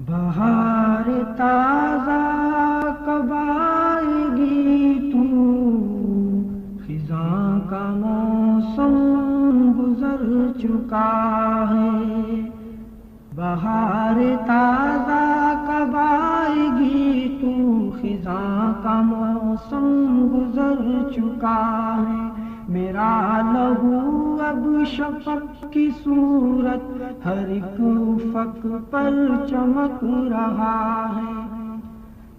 بہار تازہ کب آئے گی تو، خزاں کا موسم گزر چکا ہے۔ بہار تازہ کب آئے گی تو، خزاں کا موسم گزر چکا ہے۔ میرا لہو اب شفق کی صورت ہر ایک افق پر چمک رہا ہے۔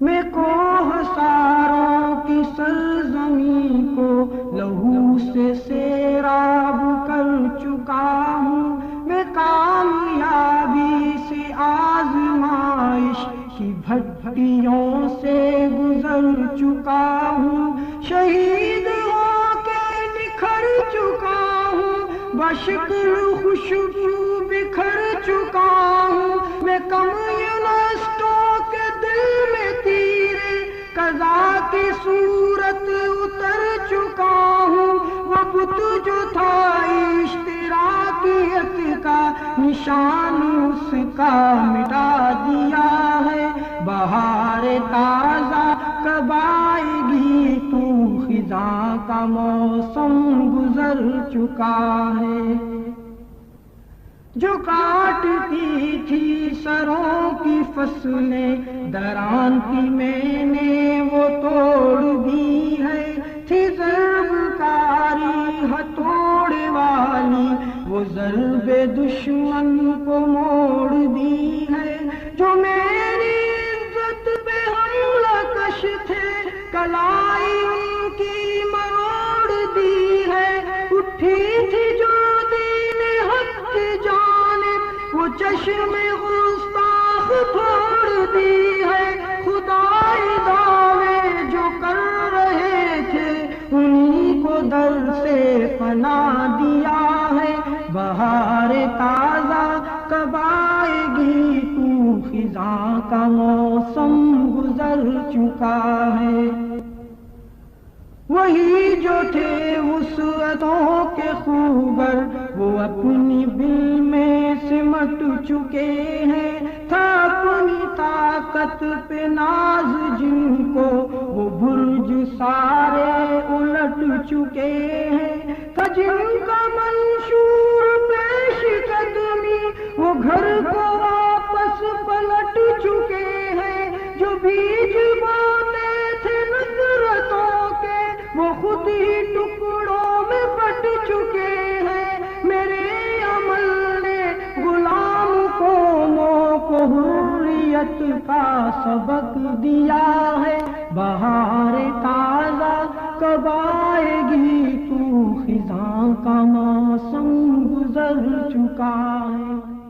میں کوہساروں کی سرزمین کو لہو سے سیراب کر چکا ہوں۔ میں کامیابی سے آزمائش کی بھٹیوں سے گزر چکا ہوں۔ شہید ہو کے نکھر چکا ہوں، بشکر خوشبو بکھر چکا ہوں۔ میں کمیونسٹوں کے دل میں تیرے قضا کی صورت اتر چکا ہوں۔ وہ بت جو تھا اشتراکیت کا، نشان اس کا مٹا دیا ہے۔ بہار تازہ کب آئے گی تو، خزاں کا موسم گزر چکا ہے۔ جو کاٹتی تھی سروں کی فصلیں دران کی میں نے وہ توڑ دی ہے۔ تھی ضرب کاری ہتھوڑے والی، وہ ضرب دشمن کو موڑ دی ہے۔ جو میری عزت پہ حملہ کش تھے، کلائی ان کی مروڑ دی ہے۔ اٹھی تھی جو دین حق کی جانب، وہ چشم گستاخ پھوڑ دی ہے۔ خدائی دعوے جو کر رہے تھے، انہی کو در سے پناہ دیا ہے۔ بہار تازہ کب آئے گی تو، خزاں کا موسم گزر چکا ہے۔ وہی جو تھے وسعتوں کے خوگر، وہ اپنی بل میں سمٹ چکے ہیں۔ تھا اپنی طاقت پہ ناز جن کو، وہ برج سارے الٹ چکے ہیں۔ تھا جن کا منشور پیش قدمی، وہ گھر کو واپس پلٹ چکے ہیں۔ جو بیج بوتے تھے نفرتوں کے، وہ خود ہی ٹکڑوں میں بٹ چکے ہیں۔ میرے عمل نے غلام قوموں کو حریت کا سبق دیا ہے۔ بہار تازہ کب آئے گی تو، خزاں کا موسم گزر چکا ہے۔